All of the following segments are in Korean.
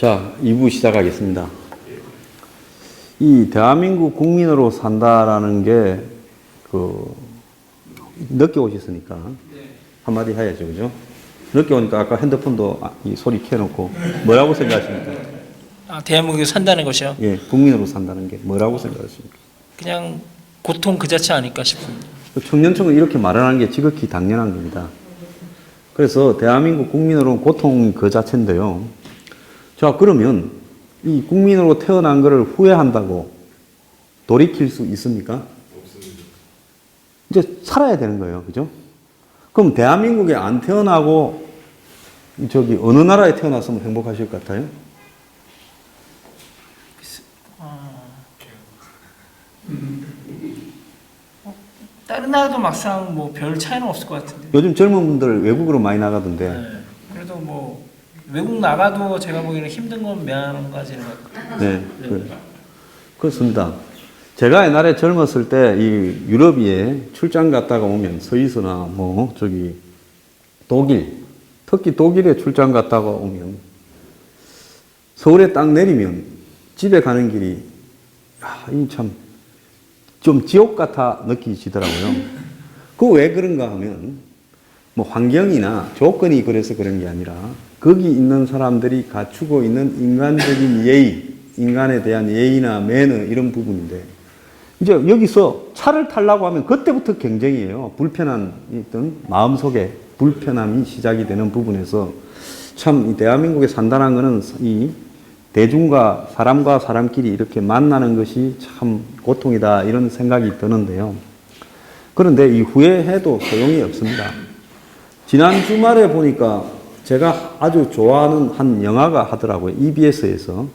자, 2부 시작하겠습니다. 이 대한민국 국민으로 산다라는 게, 늦게 오셨으니까 한마디 해야죠, 그죠? 늦게 오니까 아까 핸드폰도 이 소리 켜놓고 뭐라고 생각하십니까? 대한민국에 산다는 것이요? 예, 국민으로 산다는 게 뭐라고 생각하십니까? 그냥 고통 그 자체 아닐까 싶습니다. 청년층은 이렇게 말하는 게 지극히 당연한 겁니다. 그래서 대한민국 국민으로는 고통 그 자체인데요. 자, 그러면 이 국민으로 태어난 것을 후회한다고 돌이킬 수 있습니까? 없습니다. 이제 살아야 되는 거예요. 그죠? 그럼 대한민국에 안 태어나고 어느 나라에 태어났으면 행복하실 것 같아요? 다른 나라도 막상 뭐 별 차이는 없을 것 같은데. 요즘 젊은 분들 외국으로 많이 나가던데. 네. 그래도 뭐 외국 나가도 제가 보기에는 힘든 건 몇 가지는 것 같아요. 네, 그렇습니다. 제가 옛날에 젊었을 때 이 유럽에 출장 갔다가 오면 스위스나 독일, 특히 독일에 출장 갔다가 오면 서울에 딱 내리면 집에 가는 길이 이 참 좀 지옥 같아 느끼시더라고요. 그 왜 그런가 하면 뭐 환경이나 조건이 그래서 그런 게 아니라 거기 있는 사람들이 갖추고 있는 인간적인 예의, 인간에 대한 예의나 매너 이런 부분인데 이제 여기서 차를 타려고 하면 그때부터 경쟁이에요. 불편한 어떤 마음속에 불편함이 시작이 되는 부분에서 참 이 대한민국에 산다는 것은 이 대중과 사람끼리 이렇게 만나는 것이 참 고통이다 이런 생각이 드는데요. 그런데 이 후회해도 소용이 없습니다. 지난 주말에 보니까 제가 아주 좋아하는 한 영화가 하더라고요. EBS에서.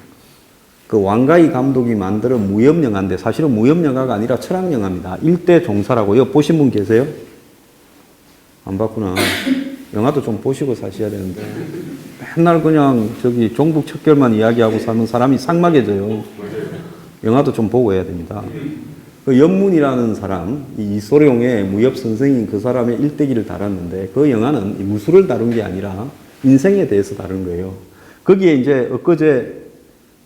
그 왕가희 감독이 만든 무협영화인데 사실은 무협영화가 아니라 철학영화입니다. 일대 종사라고. 이거 보신 분 계세요? 안 봤구나. 영화도 좀 보시고 사셔야 되는데 맨날 그냥 종북 척결만 이야기하고 사는 사람이 삭막해져요. 영화도 좀 보고 해야 됩니다. 그 연문이라는 사람, 이소룡의 무협 선생인 그 사람의 일대기를 다뤘는데 그 영화는 무술을 다룬 게 아니라 인생에 대해서 다룬 거예요. 거기에 이제 엊그제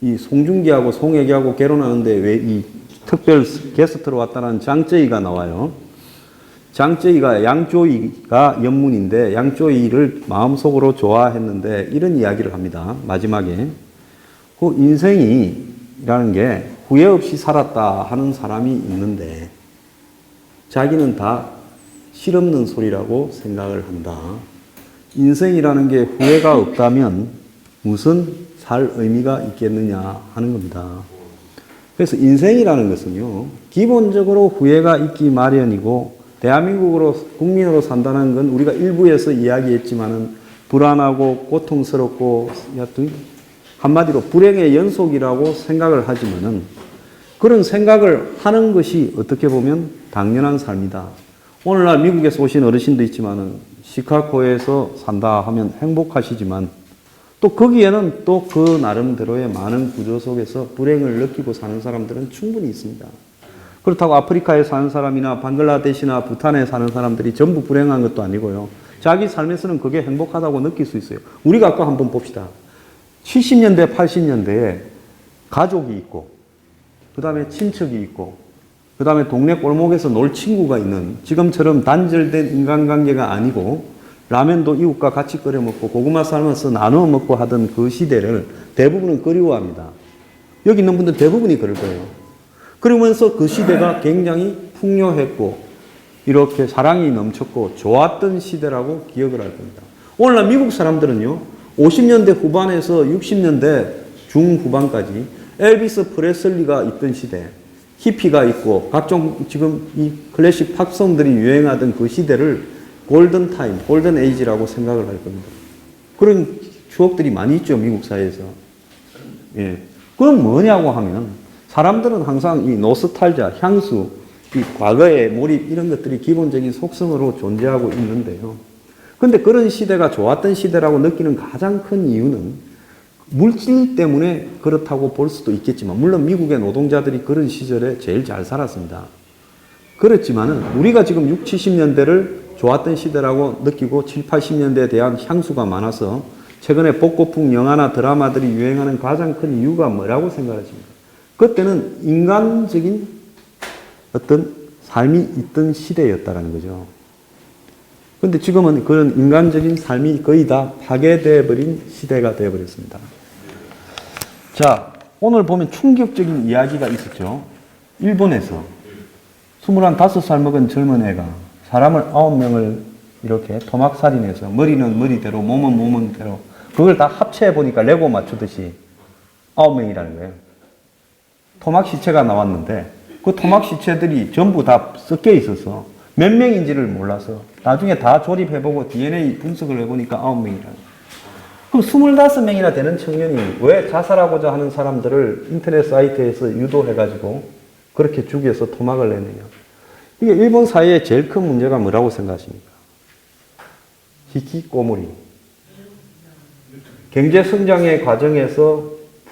이 송중기하고 송혜교하고 결혼하는데 왜 이 특별 게스트로 왔다는 장쩌이가 나와요. 장쩌이가 양조이가 연문인데 양조이를 마음속으로 좋아했는데 이런 이야기를 합니다. 마지막에 그 인생이라는 게 후회 없이 살았다 하는 사람이 있는데 자기는 다 실없는 소리라고 생각을 한다. 인생이라는 게 후회가 없다면 무슨 살 의미가 있겠느냐 하는 겁니다. 그래서 인생이라는 것은요, 기본적으로 후회가 있기 마련이고 대한민국으로 국민으로 산다는 건 우리가 일부에서 이야기했지만은 불안하고 고통스럽고 여하튼 한마디로 불행의 연속이라고 생각을 하지만은 그런 생각을 하는 것이 어떻게 보면 당연한 삶이다. 오늘날 미국에서 오신 어르신도 있지만은 시카고에서 산다 하면 행복하시지만 또 거기에는 또 그 나름대로의 많은 구조 속에서 불행을 느끼고 사는 사람들은 충분히 있습니다. 그렇다고 아프리카에 사는 사람이나 방글라데시나 부탄에 사는 사람들이 전부 불행한 것도 아니고요. 자기 삶에서는 그게 행복하다고 느낄 수 있어요. 우리가 아까 한번 봅시다. 70년대, 80년대에 가족이 있고, 그 다음에 친척이 있고, 그 다음에 동네 골목에서 놀 친구가 있는 지금처럼 단절된 인간관계가 아니고 라면도 이웃과 같이 끓여 먹고 고구마 삶아서 나누어 먹고 하던 그 시대를 대부분은 그리워합니다. 여기 있는 분들 대부분이 그럴 거예요. 그러면서 그 시대가 굉장히 풍요했고 이렇게 사랑이 넘쳤고 좋았던 시대라고 기억을 할 겁니다. 오늘날 미국 사람들은요. 50년대 후반에서 60년대 중후반까지 엘비스 프레슬리가 있던 시대, 히피가 있고 각종 지금 이 클래식 팝송들이 유행하던 그 시대를 골든 타임, 골든 에이지라고 생각을 할 겁니다. 그런 추억들이 많이 있죠, 미국 사회에서. 예. 그건 뭐냐고 하면 사람들은 항상 이 노스탈자, 향수, 이 과거의 몰입 이런 것들이 기본적인 속성으로 존재하고 있는데요. 근데 그런 시대가 좋았던 시대라고 느끼는 가장 큰 이유는 물질 때문에 그렇다고 볼 수도 있겠지만 물론 미국의 노동자들이 그런 시절에 제일 잘 살았습니다. 그렇지만은 우리가 지금 60, 70년대를 좋았던 시대라고 느끼고 7, 80년대에 대한 향수가 많아서 최근에 복고풍 영화나 드라마들이 유행하는 가장 큰 이유가 뭐라고 생각하십니까? 그때는 인간적인 어떤 삶이 있던 시대였다는 거죠. 근데 지금은 그런 인간적인 삶이 거의 다 파괴되어 버린 시대가 되어 버렸습니다. 자, 오늘 보면 충격적인 이야기가 있었죠. 일본에서 25살 먹은 젊은 애가 사람을 9명을 이렇게 토막살인해서 머리는 머리대로 몸은 몸은대로 그걸 다 합체해 보니까 레고 맞추듯이 9명이라는 거예요. 토막 시체가 나왔는데 그 토막 시체들이 전부 다 섞여 있어서 몇 명인지를 몰라서 나중에 다 조립해보고 DNA 분석을 해보니까 9명이라는 거예요. 그럼 25명이나 되는 청년이 왜 자살하고자 하는 사람들을 인터넷 사이트에서 유도해가지고 그렇게 죽여서 토막을 내느냐. 이게 일본 사회의 제일 큰 문제가 뭐라고 생각하십니까? 히키코모리. 경제 성장의 과정에서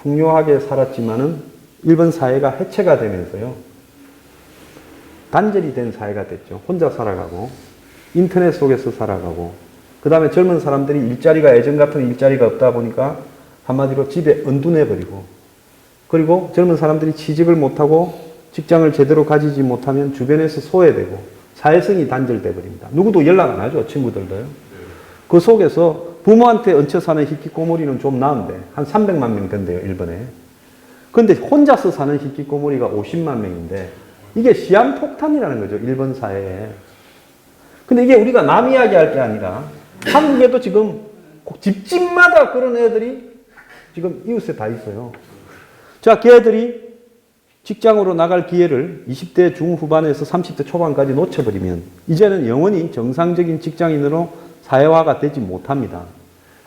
풍요하게 살았지만은 일본 사회가 해체가 되면서요. 단절이 된 사회가 됐죠. 혼자 살아가고 인터넷 속에서 살아가고 그 다음에 젊은 사람들이 일자리가 예전 같은 일자리가 없다 보니까 한마디로 집에 은둔해버리고 그리고 젊은 사람들이 취직을 못하고 직장을 제대로 가지지 못하면 주변에서 소외되고 사회성이 단절돼 버립니다. 누구도 연락 안 하죠. 친구들도요. 그 속에서 부모한테 얹혀 사는 히키코모리는 좀 나은데 한 300만 명 된대요. 일본에. 그런데 혼자서 사는 히키코모리가 50만 명인데 이게 시한폭탄이라는 거죠. 일본 사회에. 근데 이게 우리가 남 이야기할 게 아니라 한국에도 지금 집집마다 그런 애들이 지금 이웃에 다 있어요. 자, 걔들이 직장으로 나갈 기회를 20대 중후반에서 30대 초반까지 놓쳐버리면 이제는 영원히 정상적인 직장인으로 사회화가 되지 못합니다.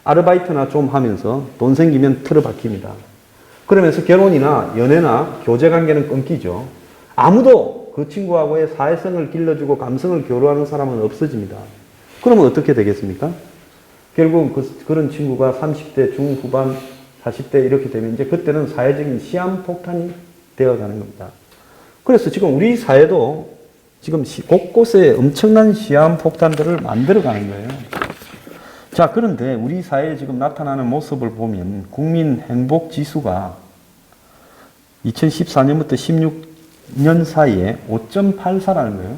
아르바이트나 좀 하면서 돈 생기면 틀어박힙니다. 그러면서 결혼이나 연애나 교제관계는 끊기죠. 아무도 그 친구하고의 사회성을 길러주고 감성을 교류하는 사람은 없어집니다. 그러면 어떻게 되겠습니까? 결국은 그런 친구가 30대 중후반, 40대 이렇게 되면 이제 그때는 사회적인 시한폭탄이 되어가는 겁니다. 그래서 지금 우리 사회도 지금 곳곳에 엄청난 시한폭탄들을 만들어가는 거예요. 자, 그런데 우리 사회에 지금 나타나는 모습을 보면 국민 행복 지수가 2014년부터 16년 사이에 5.84라는 거예요.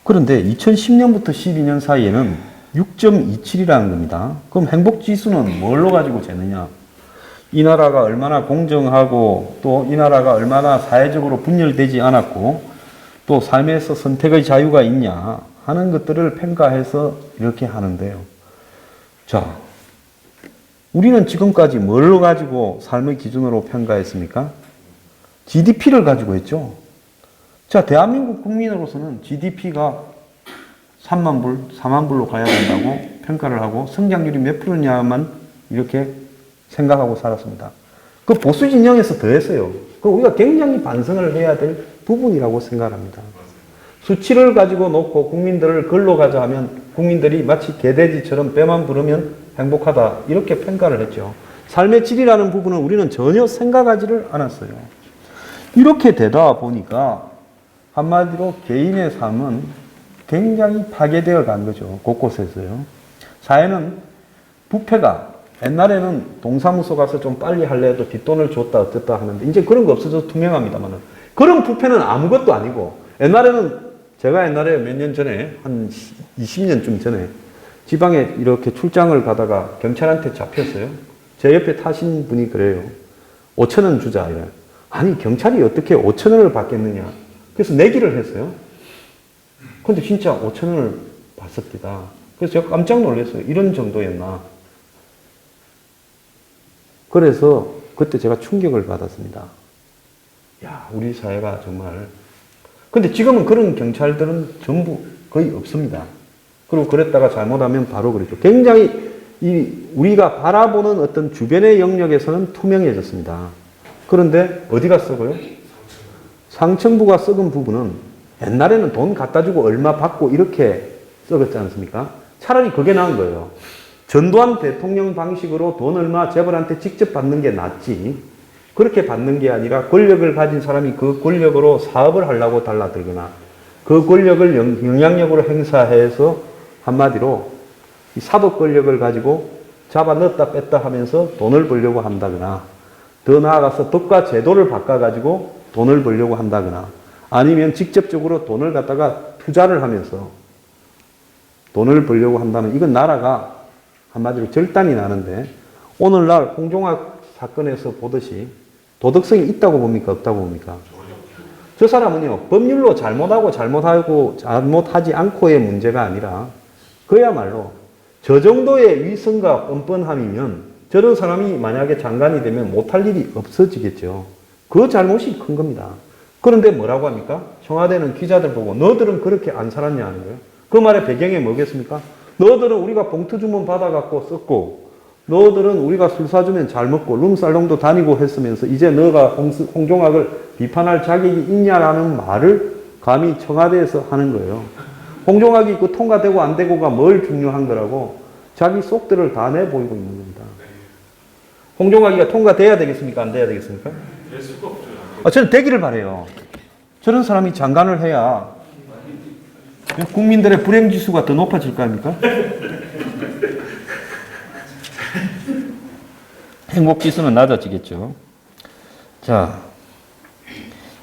그런데 2010년부터 12년 사이에는 6.27이라는 겁니다. 그럼 행복 지수는 뭘로 가지고 재느냐? 이 나라가 얼마나 공정하고 또 이 나라가 얼마나 사회적으로 분열되지 않았고 또 삶에서 선택의 자유가 있냐 하는 것들을 평가해서 이렇게 하는데요. 자, 우리는 지금까지 뭘로 가지고 삶의 기준으로 평가했습니까? GDP를 가지고 했죠. 자, 대한민국 국민으로서는 GDP가 3만 불, 4만 불로 가야 된다고 평가를 하고 성장률이 몇 프로냐만 이렇게 생각하고 살았습니다. 그 보수 진영에서 더했어요. 그 우리가 굉장히 반성을 해야 될 부분이라고 생각합니다. 수치를 가지고 놓고 국민들을 그걸로 가자 하면 국민들이 마치 개돼지처럼 뼈만 부르면 행복하다 이렇게 평가를 했죠. 삶의 질이라는 부분은 우리는 전혀 생각하지를 않았어요. 이렇게 되다 보니까 한마디로 개인의 삶은 굉장히 파괴되어 간 거죠. 곳곳에서요. 사회는 부패가 옛날에는 동사무소 가서 좀 빨리 할래 해도 뒷돈을 줬다 어쨌다 하는데 이제 그런 거 없어져서 투명합니다만 그런 부패는 아무것도 아니고 옛날에는 제가 옛날에 몇 년 전에 한 20년쯤 전에 지방에 이렇게 출장을 가다가 경찰한테 잡혔어요. 제 옆에 타신 분이 그래요. 5천 원 주자 이래. 아니 경찰이 어떻게 5천 원을 받겠느냐. 그래서 내기를 했어요. 근데 진짜 5천 원을 받습니다. 그래서 제가 깜짝 놀랐어요. 이런 정도였나. 그래서 그때 제가 충격을 받았습니다. 야, 우리 사회가 정말. 근데 지금은 그런 경찰들은 전부 거의 없습니다. 그리고 그랬다가 잘못하면 바로 그러죠. 굉장히 우리가 바라보는 어떤 주변의 영역에서는 투명해졌습니다. 그런데 어디가 썩어요? 상층부가 썩은 부분은 옛날에는 돈 갖다 주고 얼마 받고 이렇게 썩었지 않습니까? 차라리 그게 나은 거예요. 전두환 대통령 방식으로 돈 얼마 재벌한테 직접 받는 게 낫지. 그렇게 받는 게 아니라 권력을 가진 사람이 그 권력으로 사업을 하려고 달라들거나 그 권력을 영향력으로 행사해서 한마디로 이 사법 권력을 가지고 잡아 넣었다 뺐다 하면서 돈을 벌려고 한다거나, 더 나아가서 법과 제도를 바꿔가지고 돈을 벌려고 한다거나, 아니면 직접적으로 돈을 갖다가 투자를 하면서 돈을 벌려고 한다면, 이건 나라가 한마디로 절단이 나는데, 오늘날 홍종학 사건에서 보듯이 도덕성이 있다고 봅니까? 없다고 봅니까? 저 사람은요, 법률로 잘못하지 않고의 문제가 아니라, 그야말로 저 정도의 위선과 뻔뻔함이면 저런 사람이 만약에 장관이 되면 못할 일이 없어지겠죠. 그 잘못이 큰 겁니다. 그런데 뭐라고 합니까? 청와대는 기자들 보고 너들은 그렇게 안 살았냐 하는 거예요. 그 말의 배경이 뭐겠습니까? 너들은 우리가 봉투 주문 받아갖고 썼고, 너들은 우리가 술 사주면 잘 먹고 룸살롱도 다니고 했으면서 이제 너가 홍종학을 비판할 자격이 있냐라는 말을 감히 청와대에서 하는 거예요. 홍종학이 그 통과되고 안 되고가 뭘 중요한 거라고 자기 속들을 다 내보이고 있는 겁니다. 홍종학이가 통과돼야 되겠습니까? 안 돼야 되겠습니까? 될 수가 없죠. 저는 되기를 바라요. 저런 사람이 장관을 해야 국민들의 불행지수가 더 높아질 거 아닙니까? 행복지수는 낮아지겠죠. 자,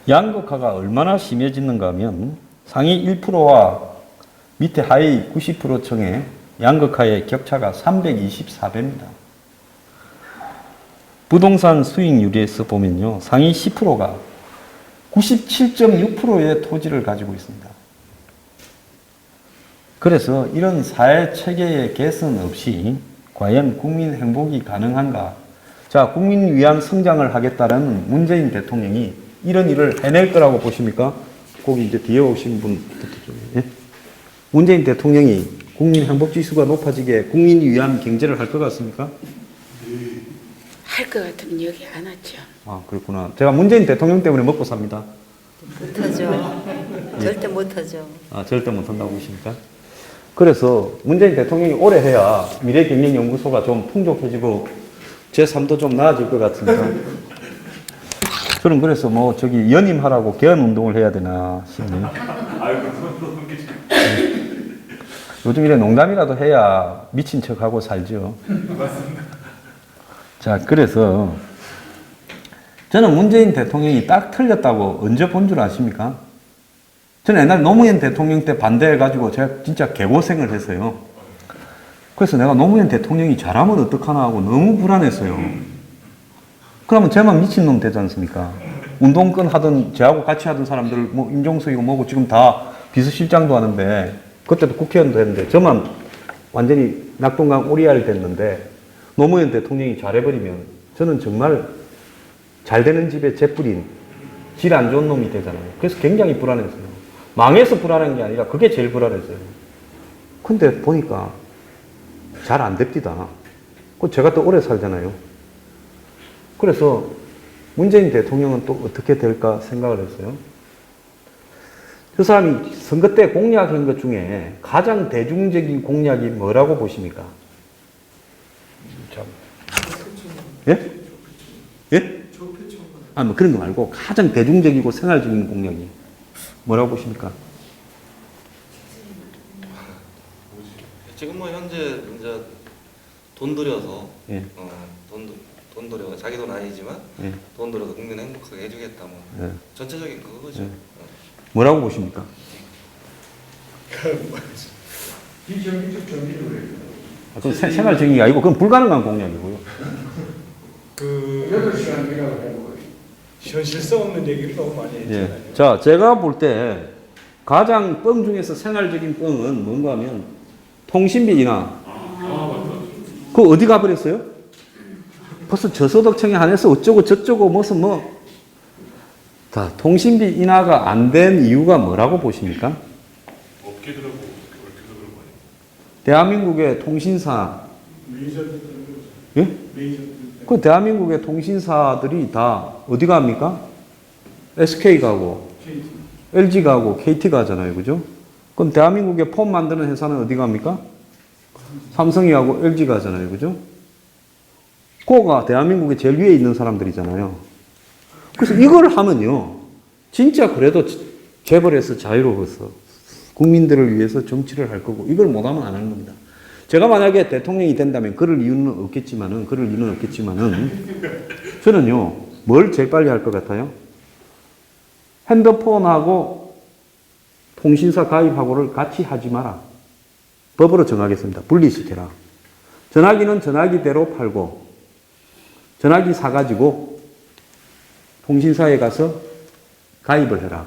양극화가 얼마나 심해지는가 하면 상위 1%와 밑에 하위 90%층의 양극화의 격차가 324배입니다. 부동산 수익률에서 보면요, 상위 10%가 97.6%의 토지를 가지고 있습니다. 그래서 이런 사회 체계의 개선 없이 과연 국민 행복이 가능한가? 자, 국민 위한 성장을 하겠다는 문재인 대통령이 이런 일을 해낼 거라고 보십니까? 거기 이제 뒤에 오신 분, 예? 문재인 대통령이 국민 행복 지수가 높아지게 국민 위한 경제를 할 것 같습니까? 할 것 같으면 여기 안 왔죠. 아, 그렇구나. 제가 문재인 대통령 때문에 먹고 삽니다. 못하죠. 절대 못하죠. 아, 절대 못한다고 보십니까? 그래서 문재인 대통령이 오래 해야 미래경영연구소가 좀 풍족해지고 제 삶도 좀 나아질 것 같습니다. 저는 그래서 뭐 저기 연임하라고 개헌운동을 해야 되나 싶네요. 요즘 이래 농담이라도 해야 미친 척하고 살죠. 자, 그래서 저는 문재인 대통령이 딱 틀렸다고 언제 본 줄 아십니까? 저는 옛날 노무현 대통령 때 반대해가지고 제가 진짜 개고생을 했어요. 그래서 내가 노무현 대통령이 잘하면 어떡하나 하고 너무 불안했어요. 그러면 쟤만 미친놈 되지 않습니까? 운동권 하던, 저하고 같이 하던 사람들, 뭐, 임종석이고 뭐고 지금 다 비서실장도 하는데, 그때도 국회의원도 했는데, 저만 완전히 낙동강 오리알 됐는데, 노무현 대통령이 잘해버리면, 저는 정말 잘 되는 집에 재뿌린, 질 안 좋은 놈이 되잖아요. 그래서 굉장히 불안했어요. 망해서 불안한 게 아니라 그게 제일 불안했어요. 근데 보니까 잘 안 됩니다. 제가 또 오래 살잖아요. 그래서 문재인 대통령은 또 어떻게 될까 생각을 했어요. 저 사람이 선거 때 공약한 것 중에 가장 대중적인 공약이 뭐라고 보십니까? 참. 예? 예? 아, 뭐 그런 거 말고 가장 대중적이고 생활적인 공약이 뭐라고 보십니까? 지금 뭐 현재 이제 돈 들여서 예. 돈 들여 자기 돈 아니지만 예. 돈 들여서 국민 행복하게 해주겠다 뭐 예. 전체적인 그거죠. 예. 뭐라고 보십니까? 아, 그건 생활적인 게 아니고 그건 불가능한 공약이고요. 그 8시간 일하고 해보고 현실성 없는 얘기를 너무 많이 했잖아요. 예. 자, 제가 볼 때 가장 뻥 중에서 생활적인 뻥은 뭔가 하면 통신비 인하. 그거 어디 가버렸어요? 벌써 저소득층에 한해서 어쩌고 저쩌고 무슨 뭐. 자, 통신비 인하가 안 된 이유가 뭐라고 보십니까? 업계들하고 얽혀서 그런 거 아니에요? 대한민국의 통신사. 예? 그 대한민국의 통신사들이 다 어디 갑니까? SK 가고, LG 가고, KT 가잖아요. 그죠? 그럼 대한민국의 폰 만드는 회사는 어디 갑니까? 삼성이 하고 LG 가잖아요. 그죠? 그거가 대한민국의 제일 위에 있는 사람들이잖아요. 그래서 이걸 하면요. 진짜 그래도 재벌에서 자유로워서 국민들을 위해서 정치를 할 거고 이걸 못하면 안 하는 겁니다. 제가 만약에 대통령이 된다면 그럴 이유는 없겠지만은 저는요, 뭘 제일 빨리 할 것 같아요? 핸드폰하고 통신사 가입하고를 같이 하지 마라. 법으로 정하겠습니다. 분리시켜라. 전화기는 전화기대로 팔고, 전화기 사가지고 통신사에 가서 가입을 해라.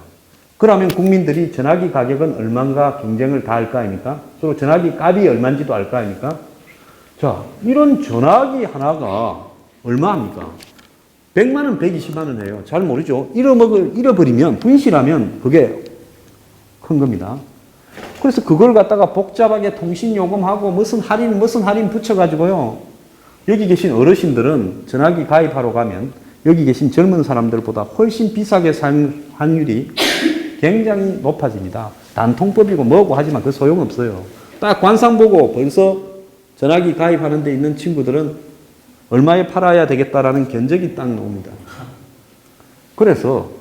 그러면 국민들이 전화기 가격은 얼마인가 경쟁을 다 할 거 아닙니까? 또 전화기 값이 얼마인지도 알 거 아닙니까? 자, 이런 전화기 하나가 얼마입니까? 100만 원, 120만 원 해요. 잘 모르죠. 잃어버리면, 분실하면 그게 큰 겁니다. 그래서 그걸 갖다가 복잡하게 통신요금하고 무슨 할인 붙여가지고요. 여기 계신 어르신들은 전화기 가입하러 가면 여기 계신 젊은 사람들보다 훨씬 비싸게 살 확률이 굉장히 높아집니다. 단통법이고 뭐고 하지만 그 소용없어요. 딱 관상 보고 벌써 전화기 가입하는 데 있는 친구들은 얼마에 팔아야 되겠다라는 견적이 딱 나옵니다. 그래서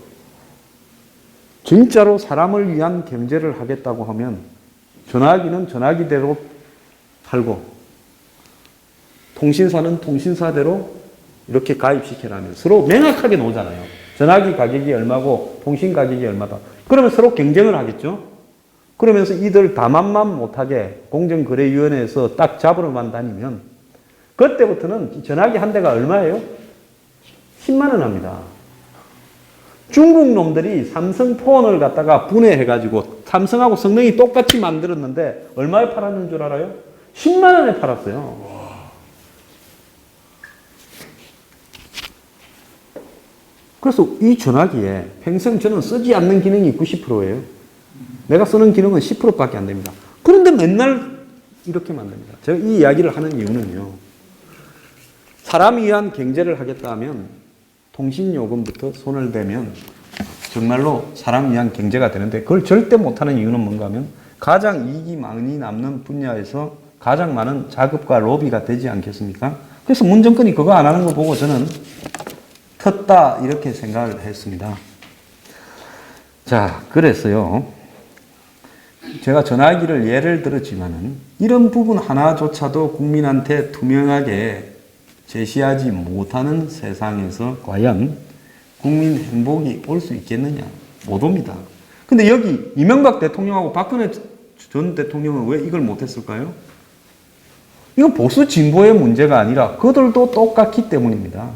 진짜로 사람을 위한 경제를 하겠다고 하면 전화기는 전화기대로 팔고 통신사는 통신사대로 이렇게 가입시켜라면 서로 명확하게 나오잖아요. 전화기 가격이 얼마고 통신 가격이 얼마다. 그러면 서로 경쟁을 하겠죠. 그러면서 이들 다만만 못하게 공정거래위원회에서 딱 잡으러만 다니면 그때부터는 전화기 한 대가 얼마예요? 10만 원 합니다. 중국 놈들이 삼성폰을 갖다가 분해해가지고 삼성하고 성능이 똑같이 만들었는데 얼마에 팔았는 줄 알아요? 10만 원에 팔았어요. 그래서 이 전화기에 평생 저는 쓰지 않는 기능이 90%예요. 내가 쓰는 기능은 10%밖에 안 됩니다. 그런데 맨날 이렇게 만듭니다. 제가 이 이야기를 하는 이유는요. 사람 위한 경제를 하겠다 하면 통신요금부터 손을 대면 정말로 사람 위한 경제가 되는데 그걸 절대 못하는 이유는 뭔가 하면 가장 이익이 많이 남는 분야에서 가장 많은 자급과 로비가 되지 않겠습니까? 그래서 문 정권이 그거 안 하는 거 보고 저는 텄다 이렇게 생각을 했습니다. 자, 그래서요. 제가 전화기를 예를 들었지만은 이런 부분 하나조차도 국민한테 투명하게 제시하지 못하는 세상에서 과연 국민 행복이 올 수 있겠느냐? 못 옵니다. 근데 여기 이명박 대통령하고 박근혜 전 대통령은 왜 이걸 못했을까요? 이건 보수 진보의 문제가 아니라 그들도 똑같기 때문입니다.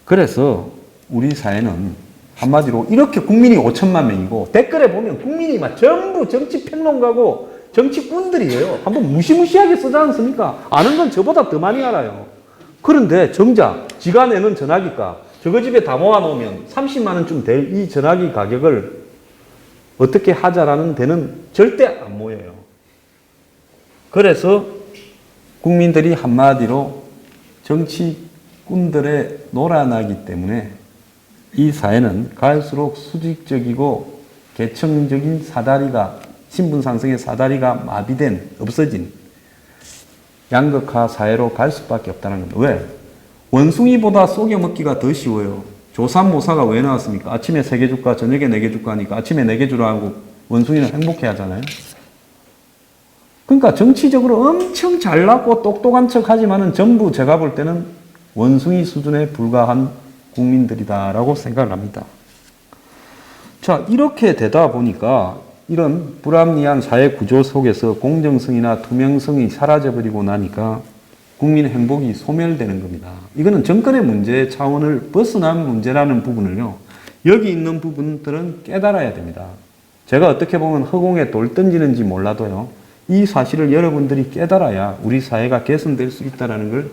그래서 우리 사회는 한마디로 이렇게 국민이 5천만 명이고 댓글에 보면 국민이 막 전부 정치 평론가고 정치꾼들이에요. 한번 무시무시하게 쓰지 않습니까? 아는 건 저보다 더 많이 알아요. 그런데 정작 지가 내는 전화기값 저거 집에 다 모아놓으면 30만 원쯤 될 이 전화기 가격을 어떻게 하자라는 데는 절대 안 모여요. 그래서 국민들이 한마디로 정치꾼들의 노란하기 때문에 이 사회는 갈수록 수직적이고 계층적인 사다리가 신분상승의 사다리가 마비된 없어진 양극화 사회로 갈 수밖에 없다는 겁니다. 왜? 원숭이보다 속여 먹기가 더 쉬워요. 조삼모사가 왜 나왔습니까? 아침에 3개 줄까 저녁에 4개 줄까 하니까 아침에 4개 주라 하고 원숭이는 행복해 하잖아요. 그러니까 정치적으로 엄청 잘났고 똑똑한 척 하지만은 전부 제가 볼 때는 원숭이 수준에 불과한 국민들이다라고 생각을 합니다. 자, 이렇게 되다 보니까 이런 불합리한 사회 구조 속에서 공정성이나 투명성이 사라져버리고 나니까 국민의 행복이 소멸되는 겁니다. 이거는 정권의 문제 차원을 벗어난 문제라는 부분을요. 여기 있는 부분들은 깨달아야 됩니다. 제가 어떻게 보면 허공에 돌 던지는지 몰라도요. 이 사실을 여러분들이 깨달아야 우리 사회가 개선될 수 있다는 걸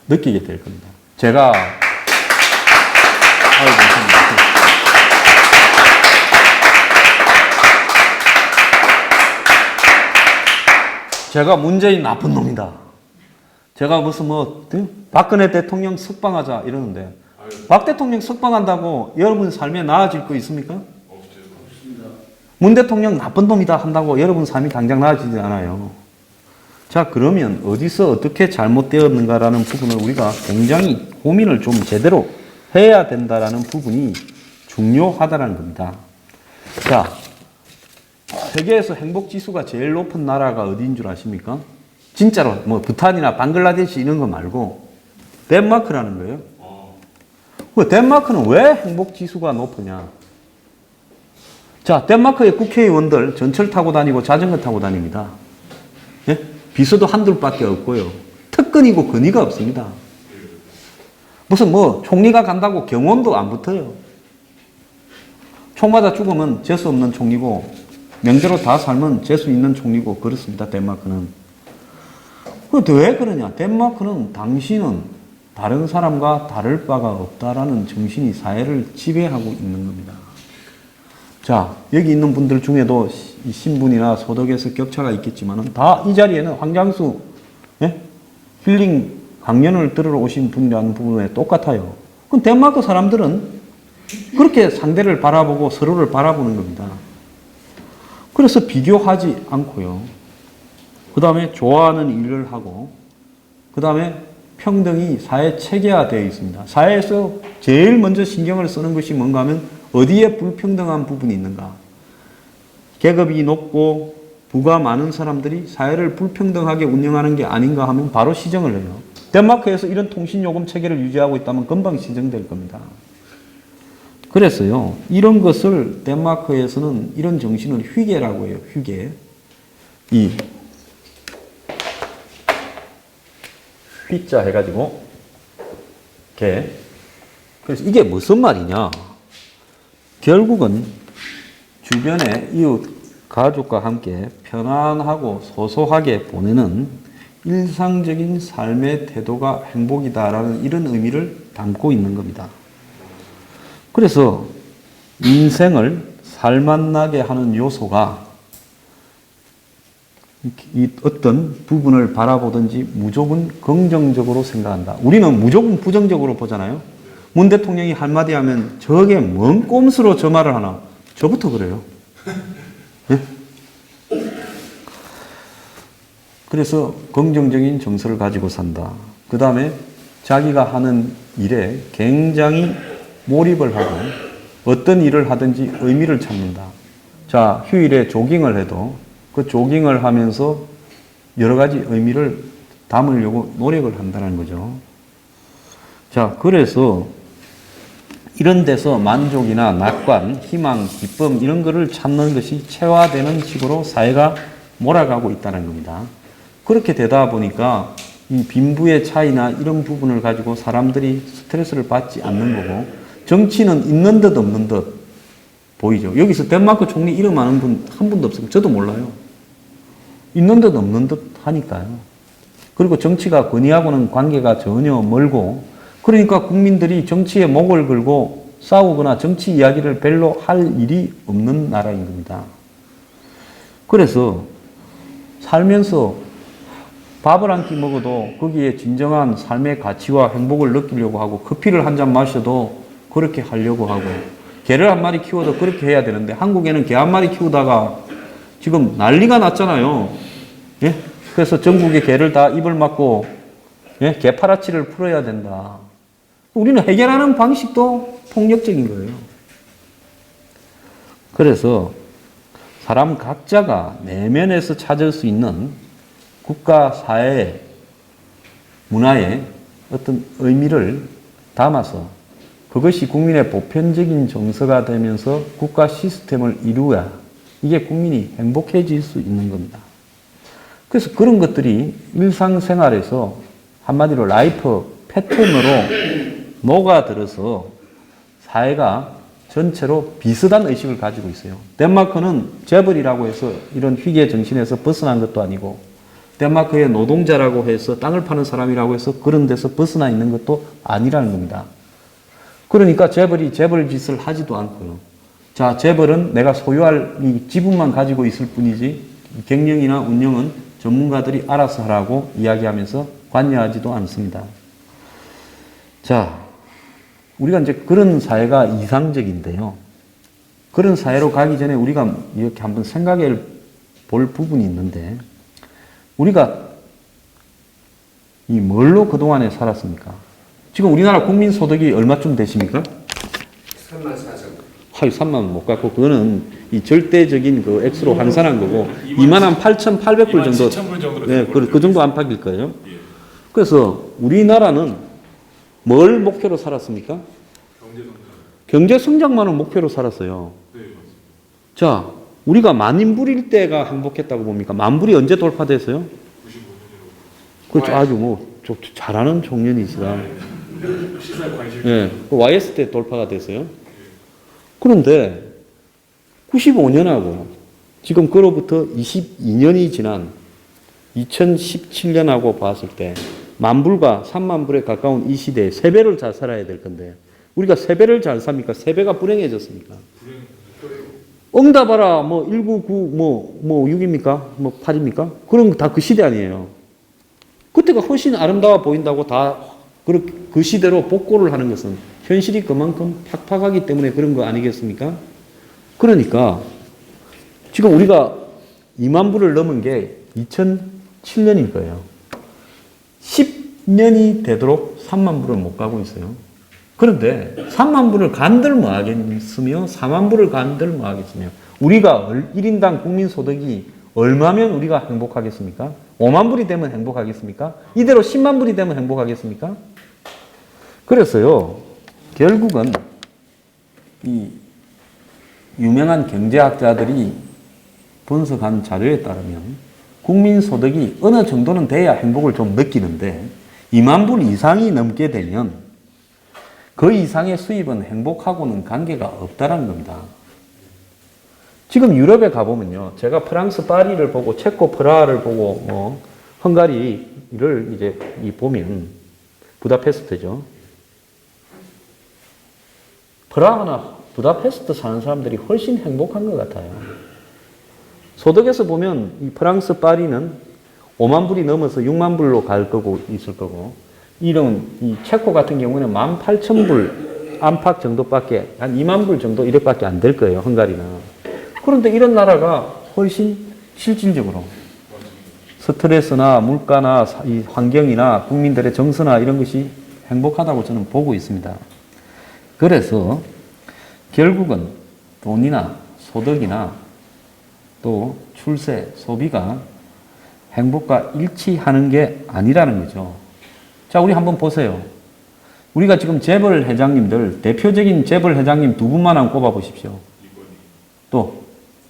느끼게 될 겁니다. 제가 제가 문재인 나쁜 놈이다. 제가 무슨 박근혜 대통령 석방하자 이러는데 박 대통령 석방한다고 여러분 삶에 나아질 거 있습니까? 없습니다. 문 대통령 나쁜 놈이다 한다고 여러분 삶이 당장 나아지지 않아요. 자, 그러면 어디서 어떻게 잘못되었는가라는 부분을 우리가 굉장히 고민을 좀 제대로 해야 된다라는 부분이 중요하다는 겁니다. 자, 세계에서 행복 지수가 제일 높은 나라가 어디인 줄 아십니까? 진짜로 뭐 부탄이나 방글라데시 이런 거 말고 덴마크라는 거예요. 그 덴마크는 왜 행복 지수가 높으냐? 자, 덴마크의 국회의원들 전철 타고 다니고 자전거 타고 다닙니다. 예? 비서도 한둘밖에 없고요. 특권이고 권위가 없습니다. 무슨 뭐 총리가 간다고 경호원도 안 붙어요. 총 맞아 죽으면 재수 없는 총리고 명제로 다 살면 재수 있는 총리고 그렇습니다. 덴마크는. 그런데 왜 그러냐? 덴마크는 당신은 다른 사람과 다를 바가 없다라는 정신이 사회를 지배하고 있는 겁니다. 자, 여기 있는 분들 중에도 신분이나 소득에서 격차가 있겠지만 다 이 자리에는 황장수 힐링 강연을 들으러 오신 분이라는 부분에 똑같아요. 그럼 덴마크 사람들은 그렇게 상대를 바라보고 서로를 바라보는 겁니다. 그래서 비교하지 않고요. 그 다음에 좋아하는 일을 하고 그 다음에 평등이 사회 체계화되어 있습니다. 사회에서 제일 먼저 신경을 쓰는 것이 뭔가 하면 어디에 불평등한 부분이 있는가. 계급이 높고 부가 많은 사람들이 사회를 불평등하게 운영하는 게 아닌가 하면 바로 시정을 해요. 덴마크에서 이런 통신요금 체계를 유지하고 있다면 금방 시정될 겁니다. 그래서요, 이런 것을 덴마크에서는 이런 정신을 휘게라고 해요. 휘게. 이 휘자 해가지고 개. 그래서 이게 무슨 말이냐? 결국은 주변의 이웃 가족과 함께 편안하고 소소하게 보내는 일상적인 삶의 태도가 행복이다라는 이런 의미를 담고 있는 겁니다. 그래서 인생을 살맛나게 하는 요소가 이 어떤 부분을 바라보든지 무조건 긍정적으로 생각한다. 우리는 무조건 부정적으로 보잖아요. 문 대통령이 한마디 하면 저게 뭔 꼼수로 저 말을 하나. 저부터 그래요. 네? 그래서 긍정적인 정서를 가지고 산다. 그 다음에 자기가 하는 일에 굉장히 몰입을 하고 어떤 일을 하든지 의미를 찾는다. 자, 휴일에 조깅을 해도 그 조깅을 하면서 여러 가지 의미를 담으려고 노력을 한다는 거죠. 자, 그래서 이런 데서 만족이나 낙관, 희망, 기쁨 이런 거를 찾는 것이 체화되는 식으로 사회가 몰아가고 있다는 겁니다. 그렇게 되다 보니까 이 빈부의 차이나 이런 부분을 가지고 사람들이 스트레스를 받지 않는 거고 정치는 있는 듯 없는 듯 보이죠. 여기서 덴마크 총리 이름 아는 분 한 분도 없어요. 저도 몰라요. 있는 듯 없는 듯 하니까요. 그리고 정치가 권위하고는 관계가 전혀 멀고 그러니까 국민들이 정치에 목을 걸고 싸우거나 정치 이야기를 별로 할 일이 없는 나라인 겁니다. 그래서 살면서 밥을 한 끼 먹어도 거기에 진정한 삶의 가치와 행복을 느끼려고 하고 커피를 한 잔 마셔도 그렇게 하려고 하고 개를 한 마리 키워도 그렇게 해야 되는데 한국에는 개 한 마리 키우다가 지금 난리가 났잖아요. 예? 그래서 전국의 개를 다 입을 막고 예? 개파라치를 풀어야 된다. 우리는 해결하는 방식도 폭력적인 거예요. 그래서 사람 각자가 내면에서 찾을 수 있는 국가, 사회, 문화의 어떤 의미를 담아서 그것이 국민의 보편적인 정서가 되면서 국가 시스템을 이루어야 이게 국민이 행복해질 수 있는 겁니다. 그래서 그런 것들이 일상생활에서 한마디로 라이프 패턴으로 녹아들어서 사회가 전체로 비슷한 의식을 가지고 있어요. 덴마크는 재벌이라고 해서 이런 희귀의 정신에서 벗어난 것도 아니고 덴마크의 노동자라고 해서 땅을 파는 사람이라고 해서 그런 데서 벗어나 있는 것도 아니라는 겁니다. 그러니까 재벌이 재벌 짓을 하지도 않고요. 자, 재벌은 내가 소유할 이 지분만 가지고 있을 뿐이지 경영이나 운영은 전문가들이 알아서 하라고 이야기하면서 관여하지도 않습니다. 자, 우리가 이제 그런 사회가 이상적인데요. 그런 사회로 가기 전에 우리가 이렇게 한번 생각해 볼 부분이 있는데 우리가 이 뭘로 그동안에 살았습니까? 지금 우리나라 국민 소득이 얼마쯤 되십니까? 3만 4천. 하유 3만 원 못 갖고 그거는 이 절대적인 그 액수로 환산한 거고 28,800불 정도 7,000불 정도로 네, 된 그 정도 안팎일 거예요. 예. 그래서 우리나라는 뭘 목표로 살았습니까? 경제 성장만을 목표로 살았어요. 네, 맞습니다. 자, 우리가 만인불일 때가 행복했다고 봅니까? 만불이 언제 돌파됐어요? 95년이라고. 그렇죠. 아주 뭐 좀 잘하는 청년이시라. 시사에 관심. 예, YS 때 돌파가 됐어요. 그런데 95년하고 지금 그로부터 22년이 지난 2017년하고 봤을 때 만불과 3만 불에 가까운 이 시대에 3배를 잘 살아야 될 건데 우리가 3배를 잘 삽니까? 3배가 불행해졌습니까? 응답하라 뭐 199 뭐 6입니까? 뭐 8입니까? 그런 거 다 그 시대 아니에요. 그때가 훨씬 아름다워 보인다고 다 그 시대로 복고를 하는 것은 현실이 그만큼 팍팍하기 때문에 그런 거 아니겠습니까? 그러니까 지금 우리가 2만 불을 넘은 게 2007년일 거예요. 10년이 되도록 3만 불을 못 가고 있어요. 그런데 3만 불을 간들 뭐 하겠으며 4만 불을 간들 뭐 하겠으며 우리가 1인당 국민소득이 얼마면 우리가 행복하겠습니까? 5만 불이 되면 행복하겠습니까? 이대로 10만 불이 되면 행복하겠습니까? 그래서요, 결국은 이 유명한 경제학자들이 분석한 자료에 따르면 국민소득이 어느 정도는 돼야 행복을 좀 느끼는데 2만 불 이상이 넘게 되면 그 이상의 수입은 행복하고는 관계가 없다는 겁니다. 지금 유럽에 가보면요. 제가 프랑스 파리를 보고 체코 프라하를 보고 뭐 헝가리를 이제 보면 부다페스트죠. 프라하나 부다페스트 사는 사람들이 훨씬 행복한 것 같아요. 소득에서 보면 이 프랑스 파리는 5만 불이 넘어서 6만 불로 갈 거고 있을 거고 이런 이 체코 같은 경우는 18,000불 안팎 정도밖에 한 2만 불 정도 이렇게밖에 안 될 거예요. 헝가리는. 그런데 이런 나라가 훨씬 실질적으로 스트레스나 물가나 이 환경이나 국민들의 정서나 이런 것이 행복하다고 저는 보고 있습니다. 그래서 결국은 돈이나 소득이나 또 출세, 소비가 행복과 일치하는 게 아니라는 거죠. 자, 우리 한번 보세요. 우리가 지금 재벌 회장님들, 대표적인 재벌 회장님 두 분만 한번 꼽아 보십시오. 또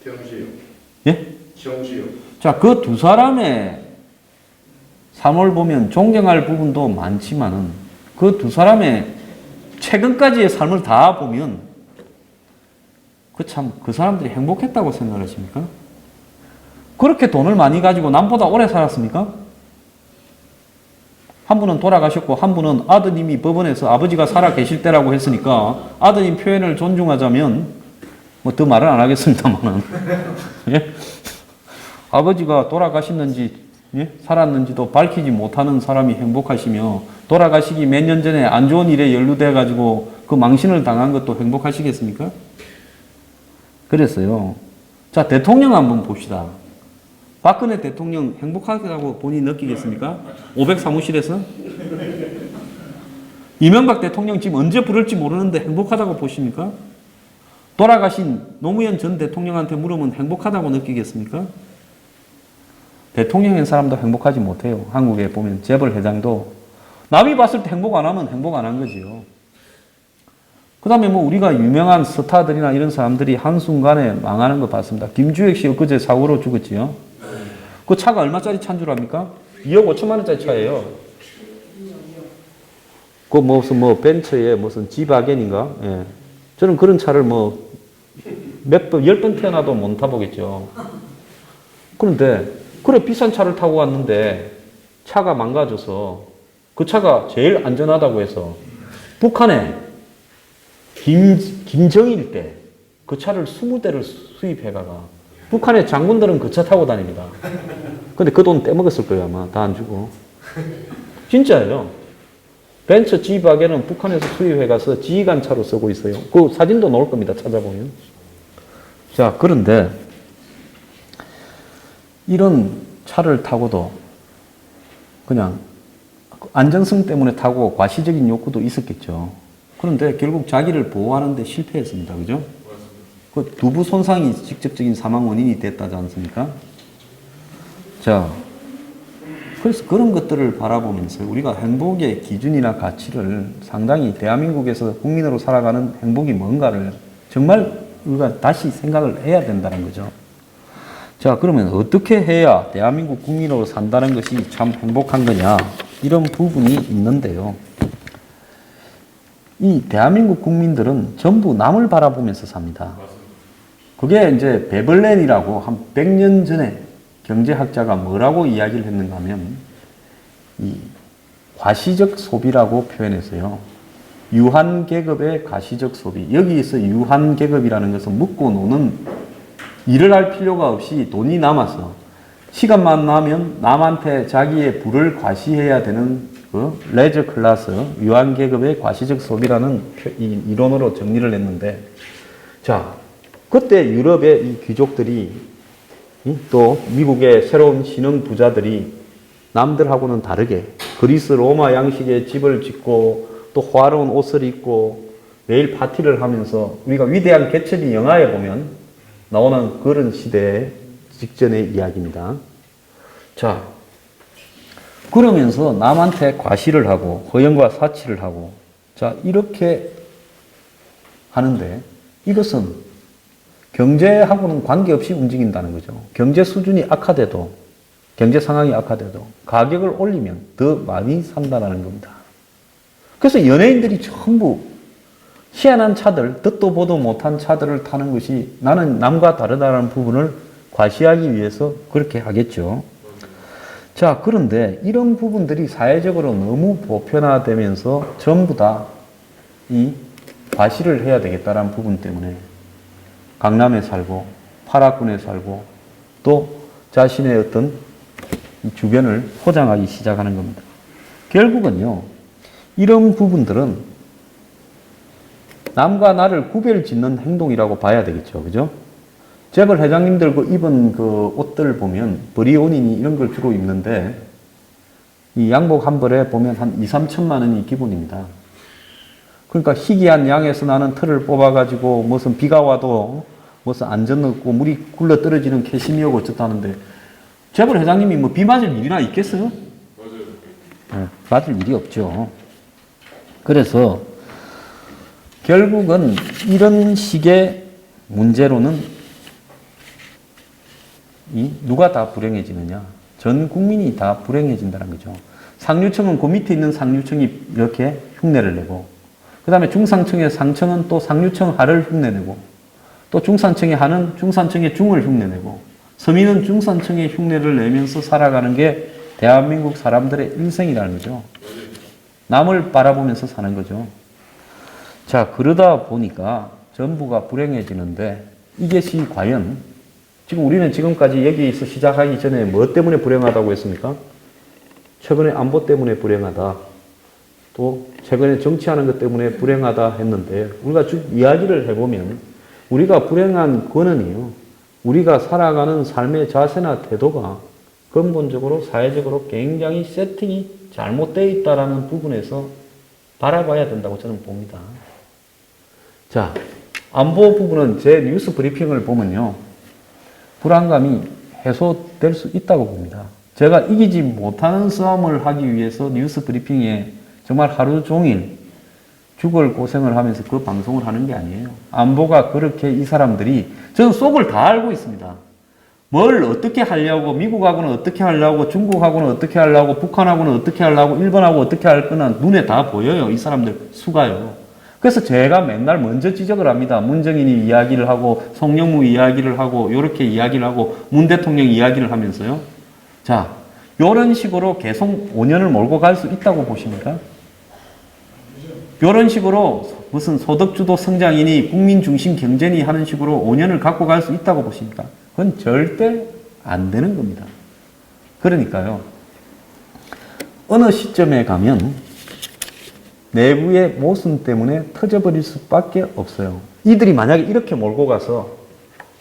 태영씨요. 예? 지영씨요. 자, 그 두 사람의 삶을 보면 존경할 부분도 많지만은 그 두 사람의 최근까지의 삶을 다 보면 그 사람들이 행복했다고 생각하십니까? 그렇게 돈을 많이 가지고 남보다 오래 살았습니까? 한 분은 돌아가셨고 한 분은 아드님이 법원에서 아버지가 살아 계실 때라고 했으니까 아드님 표현을 존중하자면 뭐 더 말은 안 하겠습니다만은 예? 아버지가 돌아가셨는지 예? 살았는지도 밝히지 못하는 사람이 행복하시며 돌아가시기 몇 년 전에 안 좋은 일에 연루돼 가지고 그 망신을 당한 것도 행복하시겠습니까? 그래서요. 자, 대통령 한번 봅시다. 박근혜 대통령 행복하다고 본인이 느끼겠습니까? 500 사무실에서? 이명박 대통령 지금 언제 부를지 모르는데 행복하다고 보십니까? 돌아가신 노무현 전 대통령한테 물으면 행복하다고 느끼겠습니까? 대통령인 사람도 행복하지 못해요. 한국에 보면 재벌 회장도 남이 봤을 때 행복 안 하면 행복 안 한 거지요. 그 다음에 뭐 우리가 유명한 스타들이나 이런 사람들이 한순간에 망하는 거 봤습니다. 김주혁 씨 엊그제 사고로 죽었지요. 그 차가 얼마짜리 차인 줄 압니까? 2억 5천만 원짜리 차예요. 그 무슨 벤츠에 무슨 지바겐인가? 예. 저는 그런 차를 몇 번, 10번 태어나도 못 타보겠죠. 그런데, 그래, 비싼 차를 타고 왔는데, 차가 망가져서, 그 차가 제일 안전하다고 해서, 북한에, 김정일 때, 그 차를 20대를 수입해가가, 북한의 장군들은 그 차 타고 다닙니다. 근데 그 돈 떼먹었을 거예요, 아마. 다 안 주고. 진짜예요. 벤츠 지바겐은 북한에서 수입해가서 지휘관 차로 쓰고 있어요. 그 사진도 나올 겁니다, 찾아보면. 자, 그런데 이런 차를 타고도 그냥 안정성 때문에 타고 과시적인 욕구도 있었겠죠. 그런데 결국 자기를 보호하는 데 실패했습니다. 그죠? 그 두부 손상이 직접적인 사망 원인이 됐다지 않습니까? 자, 그래서 그런 것들을 바라보면서 우리가 행복의 기준이나 가치를 상당히 대한민국에서 국민으로 살아가는 행복이 뭔가를 정말 우리가 다시 생각을 해야 된다는 거죠. 자, 그러면 어떻게 해야 대한민국 국민으로 산다는 것이 참 행복한 거냐? 이런 부분이 있는데요. 이 대한민국 국민들은 전부 남을 바라보면서 삽니다. 그게 이제 베벌렌이라고 한 100년 전에 경제학자가 뭐라고 이야기를 했는가 하면 이 과시적 소비라고 표현했어요. 유한계급의 과시적 소비. 여기에서 유한계급이라는 것은 먹고 노는 일을 할 필요가 없이 돈이 남아서 시간만 나면 남한테 자기의 부를 과시해야 되는 그 레저 클래스, 유한계급의 과시적 소비라는 이론으로 정리를 했는데, 자, 그때 유럽의 이 귀족들이 또 미국의 새로운 신흥 부자들이 남들하고는 다르게 그리스 로마 양식의 집을 짓고 또 화려한 옷을 입고 매일 파티를 하면서 우리가 위대한 개츠비 영화에 보면 나오는 그런 시대 직전의 이야기입니다. 자, 그러면서 남한테 과시를 하고 허영과 사치를 하고 자, 이렇게 하는데 이것은 경제하고는 관계없이 움직인다는 거죠. 경제 수준이 악화돼도, 경제 상황이 악화돼도 가격을 올리면 더 많이 산다는 겁니다. 그래서 연예인들이 전부 희한한 차들, 듣도 보도 못한 차들을 타는 것이 나는 남과 다르다는 부분을 과시하기 위해서 그렇게 하겠죠. 자, 그런데 이런 부분들이 사회적으로 너무 보편화되면서 전부 다 이 과시를 해야 되겠다는 부분 때문에 강남에 살고 파라군에 살고 또 자신의 어떤 주변을 포장하기 시작하는 겁니다. 결국은요, 이런 부분들은 남과 나를 구별 짓는 행동이라고 봐야 되겠죠. 그죠? 재벌 회장님들 그 입은 그 옷들 보면 브리오니니 이런 걸 주로 입는데 이 양복 한 벌에 보면 한 2, 3천만 원이 기본입니다. 그러니까 희귀한 양에서 나는 털을 뽑아가지고 무슨 비가 와도 무슨 안전 없고 물이 굴러 떨어지는 캐시미어고 어쩌다는데 재벌 회장님이 뭐 비 맞을 일이나 있겠어요? 네, 맞을 일이 없죠. 그래서 결국은 이런 식의 문제로는 누가 다 불행해지느냐? 전 국민이 다 불행해진다는 거죠. 상류층은 그 밑에 있는 상류층이 이렇게 흉내를 내고 그 다음에 중상층의 상층은 또 상류층 하를 흉내내고 또 중산층의 하는 중산층의 중을 흉내내고 서민은 중산층의 흉내를 내면서 살아가는 게 대한민국 사람들의 일생이라는 거죠. 남을 바라보면서 사는 거죠. 자, 그러다 보니까 전부가 불행해지는데 이것이 과연 지금 우리는 지금까지 여기서 시작하기 전에 뭐 때문에 불행하다고 했습니까? 최근에 안보 때문에 불행하다. 또 최근에 정치하는 것 때문에 불행하다 했는데 우리가 쭉 이야기를 해보면 우리가 불행한 거는요. 우리가 살아가는 삶의 자세나 태도가 근본적으로 사회적으로 굉장히 세팅이 잘못되어 있다는 부분에서 바라봐야 된다고 저는 봅니다. 자, 안보 부분은 제 뉴스 브리핑을 보면요. 불안감이 해소될 수 있다고 봅니다. 제가 이기지 못하는 싸움을 하기 위해서 뉴스 브리핑에 정말 하루 종일 죽을 고생을 하면서 그 방송을 하는 게 아니에요. 안보가 그렇게 이 사람들이 저는 속을 다 알고 있습니다. 뭘 어떻게 하려고 미국하고는 어떻게 하려고 중국하고는 어떻게 하려고 북한하고는 어떻게 하려고 일본하고 어떻게 할 거는 눈에 다 보여요. 이 사람들 수가요. 그래서 제가 맨날 먼저 지적을 합니다. 문정인이 이야기를 하고 송영무 이야기를 하고 이렇게 이야기를 하고 문 대통령 이야기를 하면서요. 자, 이런 식으로 계속 5년을 몰고 갈 수 있다고 보십니까? 이런 식으로 무슨 소득주도 성장이니 국민 중심 경제니 하는 식으로 5년을 갖고 갈 수 있다고 보십니까? 그건 절대 안 되는 겁니다. 그러니까요. 어느 시점에 가면 내부의 모순 때문에 터져버릴 수밖에 없어요. 이들이 만약에 이렇게 몰고 가서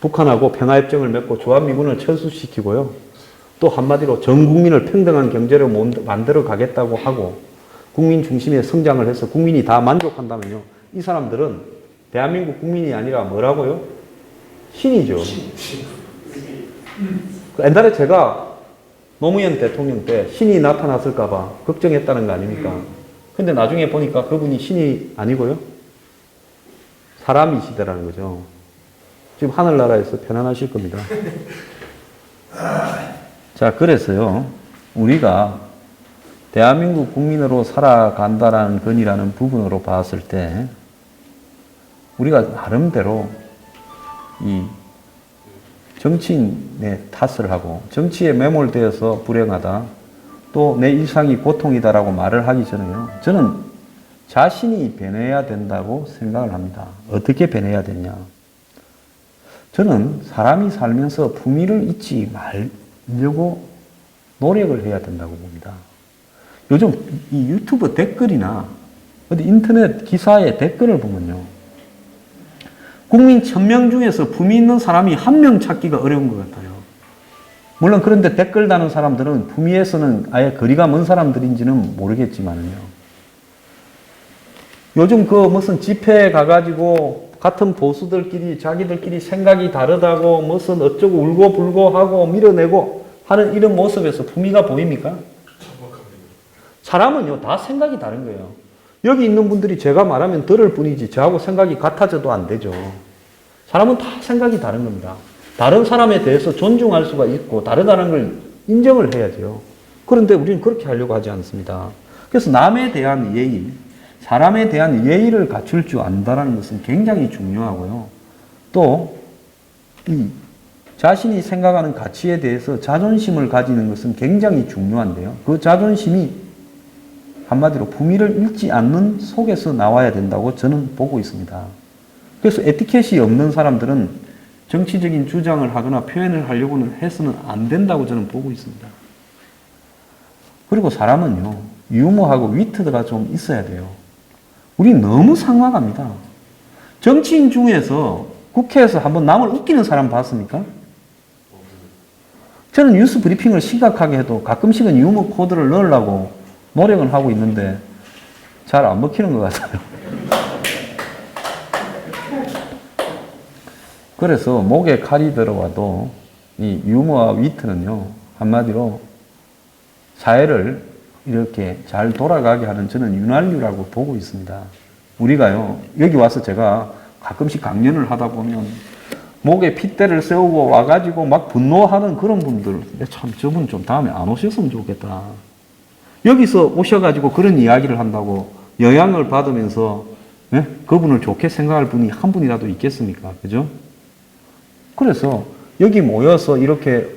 북한하고 평화협정을 맺고 주한미군을 철수시키고요. 또 한마디로 전 국민을 평등한 경제로 만들어 가겠다고 하고 국민 중심의 성장을 해서 국민이 다 만족한다면요. 이 사람들은 대한민국 국민이 아니라 뭐라고요? 신이죠. 옛날에 제가 노무현 대통령 때 신이 나타났을까봐 걱정했다는 거 아닙니까? 근데 나중에 보니까 그분이 신이 아니고요. 사람이시더라는 거죠. 지금 하늘나라에서 편안하실 겁니다. 자, 그래서요, 우리가 대한민국 국민으로 살아간다라는 건이라는 부분으로 봤을 때, 우리가 나름대로 이 정치인의 탓을 하고, 정치에 매몰되어서 불행하다, 또 내 일상이 고통이다라고 말을 하기 전에요, 저는 자신이 변해야 된다고 생각을 합니다. 어떻게 변해야 되냐? 저는 사람이 살면서 품위를 잊지 말려고 노력을 해야 된다고 봅니다. 요즘 이 유튜브 댓글이나 어디 인터넷 기사의 댓글을 보면요, 국민 1000명 중에서 품위 있는 사람이 한 명 찾기가 어려운 것 같아요. 물론 그런데 댓글 다는 사람들은 품위에서는 아예 거리가 먼 사람들인지는 모르겠지만요, 요즘 그 무슨 집회에 가가지고 같은 보수들끼리 자기들끼리 생각이 다르다고 무슨 어쩌고 울고 불고 하고 밀어내고 하는 이런 모습에서 품위가 보입니까? 사람은요, 다 생각이 다른 거예요. 여기 있는 분들이 제가 말하면 들을 뿐이지 저하고 생각이 같아져도 안 되죠. 사람은 다 생각이 다른 겁니다. 다른 사람에 대해서 존중할 수가 있고 다르다는 걸 인정을 해야죠. 그런데 우리는 그렇게 하려고 하지 않습니다. 그래서 남에 대한 예의, 사람에 대한 예의를 갖출 줄 안다는 것은 굉장히 중요하고요. 또 이 자신이 생각하는 가치에 대해서 자존심을 가지는 것은 굉장히 중요한데요. 그 자존심이 한마디로 품위를 잃지 않는 속에서 나와야 된다고 저는 보고 있습니다. 그래서 에티켓이 없는 사람들은 정치적인 주장을 하거나 표현을 하려고는 해서는 안 된다고 저는 보고 있습니다. 그리고 사람은요, 유머하고 위트가 좀 있어야 돼요. 우리 너무 상막합니다. 정치인 중에서 국회에서 한번 남을 웃기는 사람 봤습니까? 저는 뉴스 브리핑을 심각하게 해도 가끔씩은 유머 코드를 넣으려고 노력을 하고 있는데 잘 안 먹히는 것 같아요. 그래서 목에 칼이 들어와도 이 유머와 위트는요, 한마디로 사회를 이렇게 잘 돌아가게 하는 저는 윤활유라고 보고 있습니다. 우리가요, 여기 와서 제가 가끔씩 강연을 하다 보면 목에 핏대를 세우고 와가지고 막 분노하는 그런 분들, 참 저분 좀 다음에 안 오셨으면 좋겠다. 여기서 오셔가지고 그런 이야기를 한다고 영향을 받으면서 그분을 좋게 생각할 분이 한 분이라도 있겠습니까? 그죠? 그래서 여기 모여서 이렇게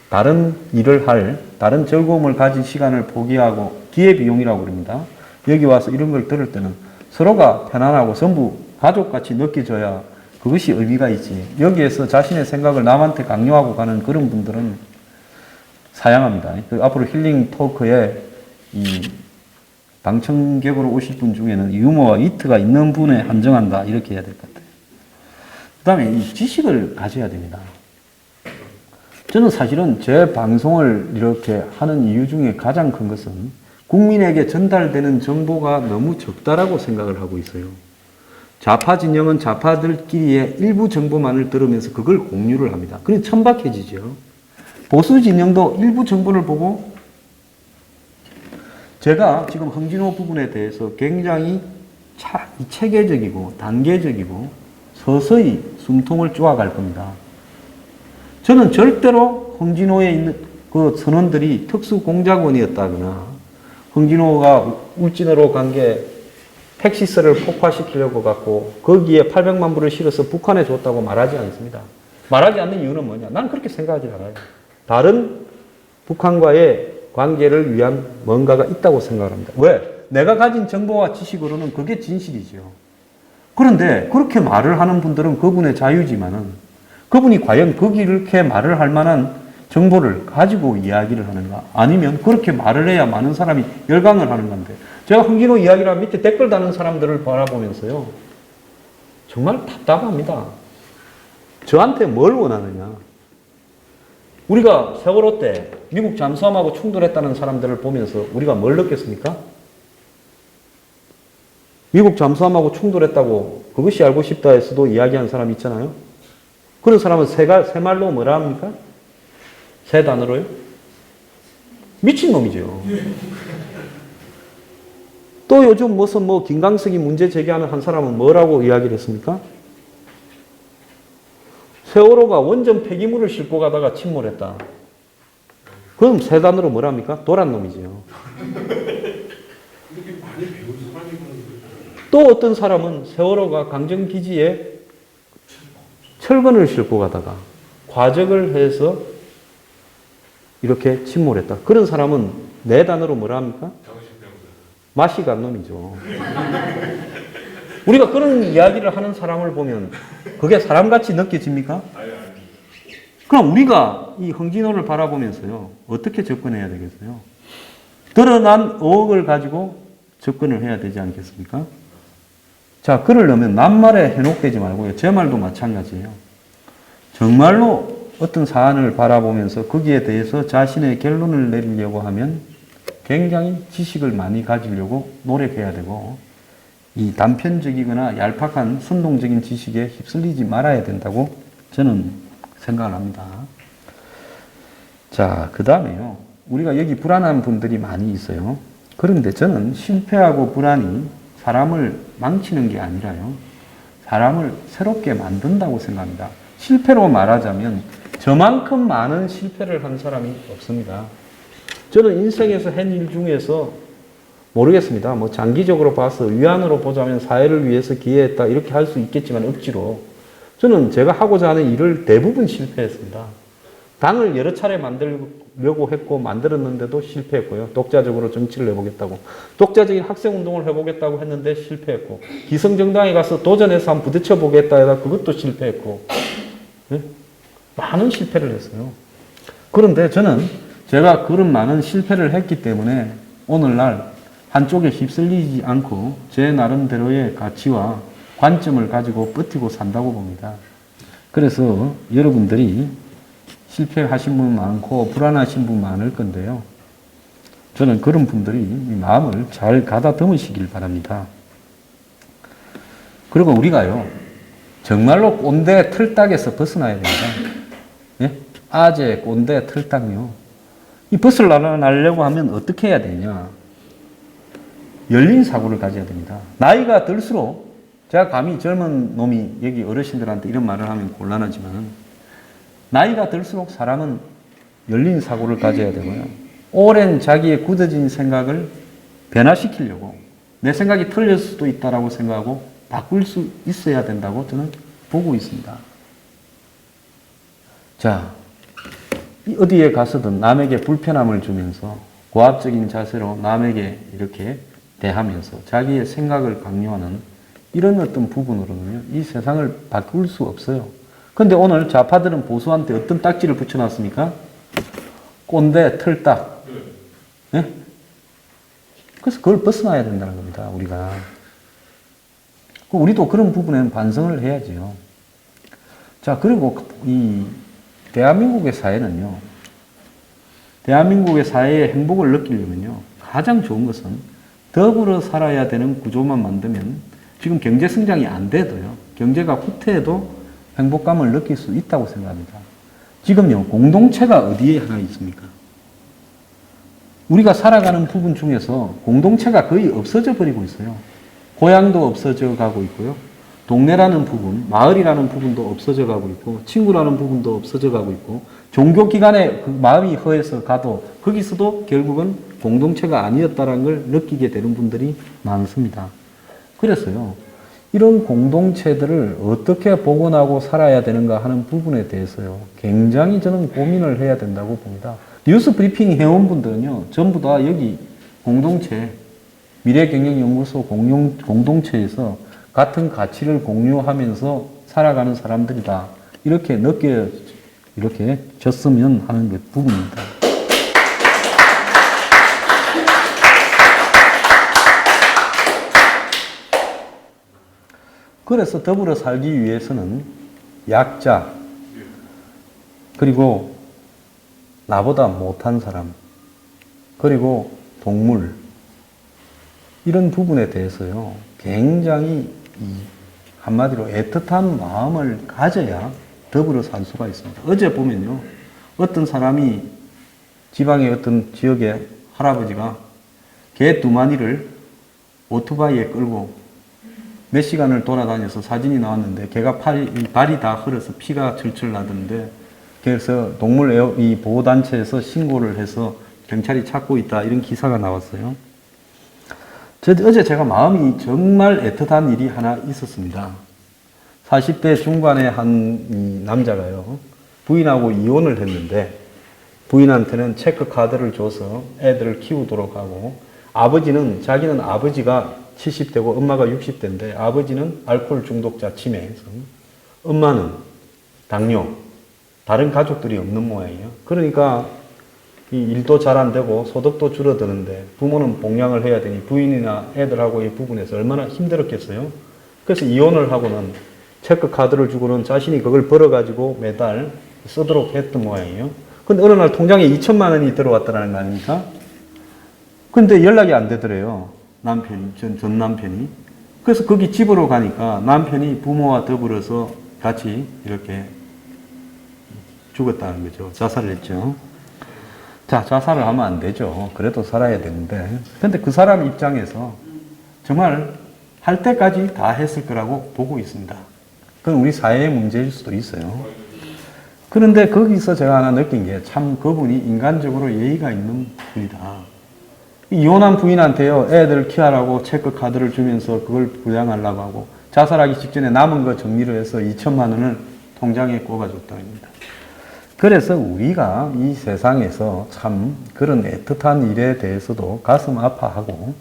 다른 일을 할, 다른 즐거움을 가질 시간을 포기하고 기회비용이라고 그럽니다. 여기 와서 이런 걸 들을 때는 서로가 편안하고 전부 가족같이 느껴져야 그것이 의미가 있지. 여기에서 자신의 생각을 남한테 강요하고 가는 그런 분들은 사양합니다. 앞으로 힐링 토크에 이 방청객으로 오실 분 중에는 유머와 위트가 있는 분에 한정한다, 이렇게 해야 될 것 같아요. 그 다음에 이 지식을 가져야 됩니다. 저는 사실은 제 방송을 이렇게 하는 이유 중에 가장 큰 것은 국민에게 전달되는 정보가 너무 적다라고 생각을 하고 있어요. 좌파 진영은 좌파들끼리의 일부 정보만을 들으면서 그걸 공유를 합니다. 그래서 천박해지죠. 보수 진영도 일부 정보를 보고, 제가 지금 홍진호 부분에 대해서 굉장히 체계적이고 단계적이고 서서히 숨통을 쪼아갈 겁니다. 저는 절대로 홍진호에 있는 그 선원들이 특수공작원이었다거나 홍진호가 울진으로 간 게 핵시설을 폭파시키려고 갖고 거기에 800만 불을 실어서 북한에 줬다고 말하지 않습니다. 말하지 않는 이유는 뭐냐? 나는 그렇게 생각하지 않아요. 다른 북한과의 관계를 위한 뭔가가 있다고 생각합니다. 왜? 내가 가진 정보와 지식으로는 그게 진실이죠. 그런데 그렇게 말을 하는 분들은 그분의 자유지만은 그분이 과연 그렇게 말을 할 만한 정보를 가지고 이야기를 하는가? 아니면 그렇게 말을 해야 많은 사람이 열광을 하는 건데, 제가 홍진호 이야기를 하면 밑에 댓글 다는 사람들을 바라보면서요, 정말 답답합니다. 저한테 뭘 원하느냐? 우리가 세월호 때 미국 잠수함하고 충돌했다는 사람들을 보면서 우리가 뭘 느꼈습니까? 미국 잠수함하고 충돌했다고 그것이 알고 싶다 해서도 이야기한 사람이 있잖아요. 그런 사람은 세 말로 뭐라 합니까? 세 단어로요? 미친놈이죠. 또 요즘 무슨 김강석이 문제 제기하는 한 사람은 뭐라고 이야기를 했습니까? 세월호가 원전 폐기물을 싣고 가다가 침몰했다. 그럼 세 단어로 뭐랍니까? 도란 놈이죠. 또 어떤 사람은 세월호가 강정기지에 철근을 싣고 가다가 과적을 해서 이렇게 침몰했다. 그런 사람은 네 단어로 뭐라 합니까? 맛이 간 놈이죠. 우리가 그런 이야기를 하는 사람을 보면 그게 사람같이 느껴집니까? 그럼 우리가 이 흥진호를 바라보면서요, 어떻게 접근해야 되겠어요? 드러난 의혹을 가지고 접근을 해야 되지 않겠습니까? 자, 그러려면 남말에 현혹되지 말고요. 제 말도 마찬가지예요. 정말로 어떤 사안을 바라보면서 거기에 대해서 자신의 결론을 내리려고 하면 굉장히 지식을 많이 가지려고 노력해야 되고, 이 단편적이거나 얄팍한 선동적인 지식에 휩쓸리지 말아야 된다고 저는 생각을 합니다. 자, 그 다음에요. 우리가 여기 불안한 분들이 많이 있어요. 그런데 저는 실패하고 불안이 사람을 망치는 게 아니라요, 사람을 새롭게 만든다고 생각합니다. 실패로 말하자면 저만큼 많은 실패를 한 사람이 없습니다. 저는 인생에서 한 일 중에서 모르겠습니다. 장기적으로 봐서 위안으로 보자면 사회를 위해서 기여했다 이렇게 할 수 있겠지만 억지로 저는 제가 하고자 하는 일을 대부분 실패했습니다. 당을 여러 차례 만들려고 했고 만들었는데도 실패했고요. 독자적으로 정치를 해보겠다고, 독자적인 학생운동을 해보겠다고 했는데 실패했고, 기성정당에 가서 도전해서 한번 부딪혀 보겠다 해서 그것도 실패했고, 네? 많은 실패를 했어요. 그런데 저는 제가 그런 많은 실패를 했기 때문에 오늘날 한쪽에 휩쓸리지 않고 제 나름대로의 가치와 관점을 가지고 버티고 산다고 봅니다. 그래서 여러분들이 실패하신 분 많고 불안하신 분 많을 건데요. 저는 그런 분들이 이 마음을 잘 가다듬으시길 바랍니다. 그리고 우리가요, 정말로 꼰대 틀딱에서 벗어나야 됩니다. 예? 아재, 꼰대, 틀딱요. 이 벗어나려고 하면 어떻게 해야 되냐? 열린 사고를 가져야 됩니다. 나이가 들수록, 제가 감히 젊은 놈이 여기 어르신들한테 이런 말을 하면 곤란하지만, 나이가 들수록 사람은 열린 사고를 가져야 되고요. 오랜 자기의 굳어진 생각을 변화시키려고, 내 생각이 틀릴 수도 있다라고 생각하고 바꿀 수 있어야 된다고 저는 보고 있습니다. 자, 어디에 가서든 남에게 불편함을 주면서 고압적인 자세로 남에게 이렇게 대하면서 자기의 생각을 강요하는 이런 어떤 부분으로는요, 이 세상을 바꿀 수 없어요. 근데 오늘 좌파들은 보수한테 어떤 딱지를 붙여놨습니까? 꼰대, 틀딱. 네? 그래서 그걸 벗어나야 된다는 겁니다, 우리가. 우리도 그런 부분에는 반성을 해야지요. 자, 그리고 이 대한민국의 사회는요, 대한민국의 사회의 행복을 느끼려면요, 가장 좋은 것은 더불어 살아야 되는 구조만 만들면, 지금 경제 성장이 안 돼도요, 경제가 후퇴해도 행복감을 느낄 수 있다고 생각합니다. 지금요, 공동체가 어디에 하나 있습니까? 우리가 살아가는 부분 중에서 공동체가 거의 없어져 버리고 있어요. 고향도 없어져 가고 있고요. 동네라는 부분, 마을이라는 부분도 없어져 가고 있고, 친구라는 부분도 없어져 가고 있고, 종교기관에 그 마음이 허해서 가도 거기서도 결국은 공동체가 아니었다는 걸 느끼게 되는 분들이 많습니다. 그래서요, 이런 공동체들을 어떻게 복원하고 살아야 되는가 하는 부분에 대해서요, 굉장히 저는 고민을 해야 된다고 봅니다. 뉴스 브리핑 해온 분들은요, 전부 다 여기 공동체, 미래경영연구소 공동체에서 같은 가치를 공유하면서 살아가는 사람들이다, 이렇게 이렇게 졌으면 하는 부분입니다. 그래서 더불어 살기 위해서는 약자, 그리고 나보다 못한 사람, 그리고 동물, 이런 부분에 대해서요, 굉장히 한마디로 애틋한 마음을 가져야 더불어 살 수가 있습니다. 어제 보면요. 어떤 사람이 지방의 어떤 지역의 할아버지가 개 2마리를 오토바이에 끌고 몇 시간을 돌아다녀서 사진이 나왔는데 개가 발이 다 헐어서 피가 철철 나던데 그래서 동물 이 보호단체에서 신고를 해서 경찰이 찾고 있다 이런 기사가 나왔어요. 어제 제가 마음이 정말 애틋한 일이 하나 있었습니다. 40대 중반의 한 남자가요. 부인하고 이혼을 했는데 부인한테는 체크카드를 줘서 애들을 키우도록 하고 자기는 아버지가 70대고 엄마가 60대인데 아버지는 알코올 중독자 치매에서 엄마는 당뇨 다른 가족들이 없는 모양이에요. 그러니까 이 일도 잘 안 되고 소득도 줄어드는데 부모는 봉양을 해야 되니 부인이나 애들하고의 부분에서 얼마나 힘들었겠어요. 그래서 이혼을 하고는 체크카드를 주고는 자신이 그걸 벌어가지고 매달 쓰도록 했던 모양이에요. 근데 어느 날 통장에 2천만 원이 들어왔다는 거 아닙니까? 근데 연락이 안 되더래요. 전 남편이. 그래서 거기 집으로 가니까 남편이 부모와 더불어서 같이 이렇게 죽었다는 거죠. 자살을 했죠. 자, 자살을 하면 안 되죠. 그래도 살아야 되는데. 근데 그 사람 입장에서 정말 할 때까지 다 했을 거라고 보고 있습니다. 그건 우리 사회의 문제일 수도 있어요. 그런데 거기서 제가 하나 느낀 게 참 그분이 인간적으로 예의가 있는 분이다. 이혼한 부인한테요, 애들 키우라고 체크카드를 주면서 그걸 부양하려고 하고 자살하기 직전에 남은 거 정리를 해서 2천만 원을 통장에 꼽아줬다는 겁니다. 그래서 우리가 이 세상에서 참 그런 애틋한 일에 대해서도 가슴 아파하고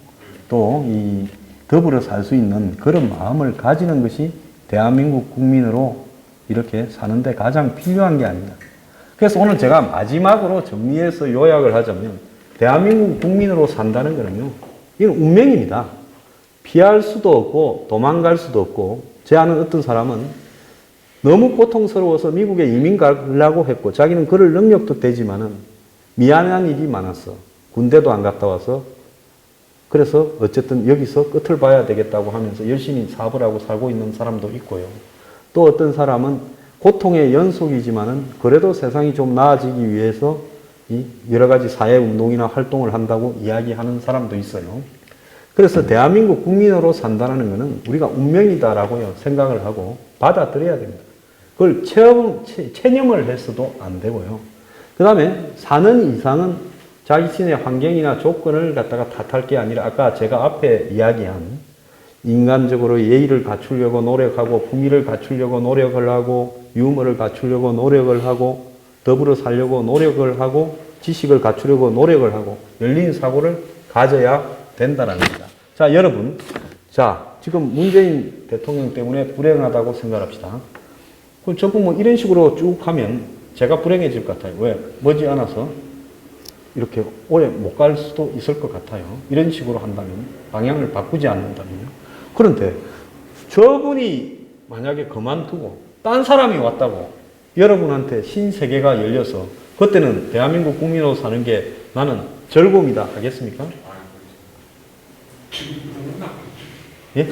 또 이 더불어 살 수 있는 그런 마음을 가지는 것이 대한민국 국민으로 이렇게 사는데 가장 필요한 게 아닌가. 그래서 오늘 제가 마지막으로 정리해서 요약을 하자면 대한민국 국민으로 산다는 거는요, 이건 운명입니다. 피할 수도 없고 도망갈 수도 없고 제 아는 어떤 사람은 너무 고통스러워서 미국에 이민 가려고 했고 자기는 그럴 능력도 되지만은 미안한 일이 많았어. 군대도 안 갔다 와서 그래서 어쨌든 여기서 끝을 봐야 되겠다고 하면서 열심히 사업을 하고 살고 있는 사람도 있고요. 또 어떤 사람은 고통의 연속이지만은 그래도 세상이 좀 나아지기 위해서 이 여러 가지 사회운동이나 활동을 한다고 이야기하는 사람도 있어요. 그래서 대한민국 국민으로 산다는 것은 우리가 운명이다라고 생각을 하고 받아들여야 됩니다. 그걸 체념을 했어도 안 되고요. 그 다음에 사는 이상은 자신의 환경이나 조건을 갖다가 탓할 게 아니라 아까 제가 앞에 이야기한 인간적으로 예의를 갖추려고 노력하고 품위를 갖추려고 노력을 하고 유머를 갖추려고 노력을 하고 더불어 살려고 노력을 하고 지식을 갖추려고 노력을 하고 열린 사고를 가져야 된다는 겁니다. 자, 여러분. 자, 지금 문재인 대통령 때문에 불행하다고 생각합시다. 그럼 저거 뭐 이런 식으로 쭉 하면 제가 불행해질 것 같아요. 왜? 머지않아서 이렇게 오래 못 갈 수도 있을 것 같아요. 이런 식으로 한다면, 방향을 바꾸지 않는다면요. 그런데 저분이 만약에 그만두고 딴 사람이 왔다고 여러분한테 신세계가 열려서 그때는 대한민국 국민으로 사는 게 나는 즐거움이다 하겠습니까? 예?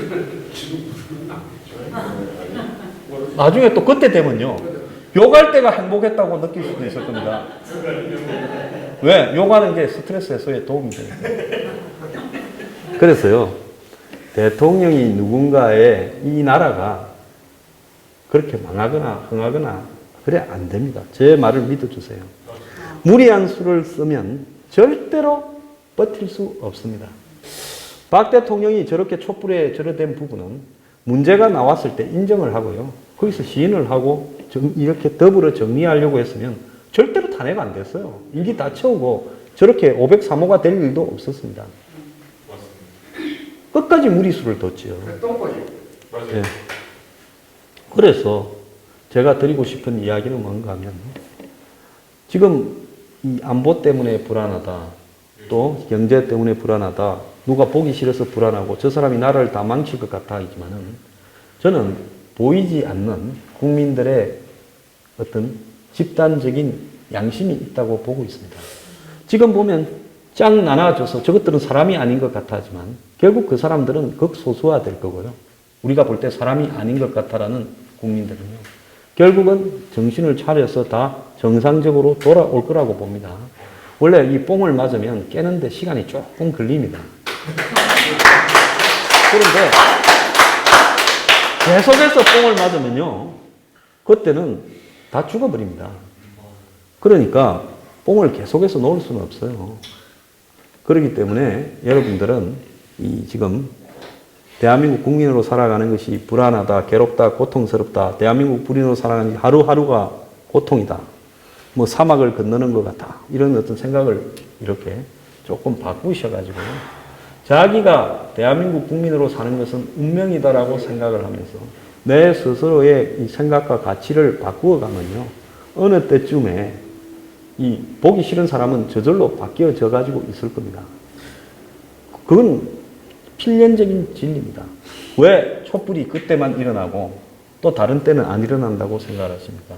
나중에 또 그때 되면요. 욕할 때가 행복했다고 느낄 수도 있을 겁니다. 왜? 욕하는 게 스트레스 해소에 도움이 되니까. 그래서요. 대통령이 누군가의 이 나라가 그렇게 망하거나 흥하거나 그래 안 됩니다. 제 말을 믿어주세요. 무리한 수를 쓰면 절대로 버틸 수 없습니다. 박 대통령이 저렇게 촛불에 절여된 부분은 문제가 나왔을 때 인정을 하고요. 거기서 시인을 하고 이렇게 더불어 정리하려고 했으면 절대로 탄핵 안 됐어요. 임기 다 채우고 저렇게 503호가 될 일도 없었습니다. 끝까지 무리수를 뒀지요. 네. 그래서 제가 드리고 싶은 이야기는 뭔가 하면 지금 이 안보 때문에 불안하다. 또 경제 때문에 불안하다. 누가 보기 싫어서 불안하고 저 사람이 나라를 다 망칠 것 같아 하지만은 저는 보이지 않는 국민들의 어떤 집단적인 양심이 있다고 보고 있습니다. 지금 보면 짱 나눠져서 저것들은 사람이 아닌 것 같아 하지만 결국 그 사람들은 극소수화 될 거고요. 우리가 볼 때 사람이 아닌 것 같아라는 국민들은요. 결국은 정신을 차려서 다 정상적으로 돌아올 거라고 봅니다. 원래 이 뽕을 맞으면 깨는데 시간이 조금 걸립니다. 그런데 계속해서 뽕을 맞으면요, 그때는 다 죽어버립니다. 그러니까 뽕을 계속해서 놓을 수는 없어요. 그렇기 때문에 여러분들은 이 지금 대한민국 국민으로 살아가는 것이 불안하다, 괴롭다, 고통스럽다, 대한민국 국민으로 살아가는 하루하루가 고통이다, 뭐 사막을 건너는 것 같다, 이런 어떤 생각을 이렇게 조금 바꾸셔가지고 자기가 대한민국 국민으로 사는 것은 운명이다라고 생각을 하면서 내 스스로의 이 생각과 가치를 바꾸어 가면요, 어느 때쯤에 이 보기 싫은 사람은 저절로 바뀌어져 가지고 있을 겁니다. 그건 필연적인 진리입니다. 왜 촛불이 그때만 일어나고 또 다른 때는 안 일어난다고 생각을 하십니까?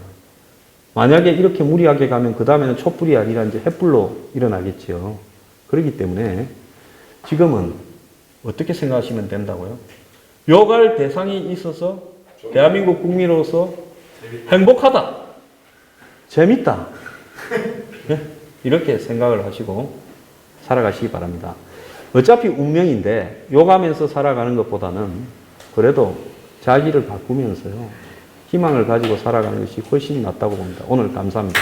만약에 이렇게 무리하게 가면 그 다음에는 촛불이 아니라 이제 횃불로 일어나겠죠. 그렇기 때문에 지금은 어떻게 생각하시면 된다고요? 욕할 대상이 있어서 대한민국 국민으로서 행복하다, 재밌다, 이렇게 생각을 하시고 살아가시기 바랍니다. 어차피 운명인데 욕하면서 살아가는 것보다는 그래도 자기를 바꾸면서요, 희망을 가지고 살아가는 것이 훨씬 낫다고 봅니다. 오늘 감사합니다.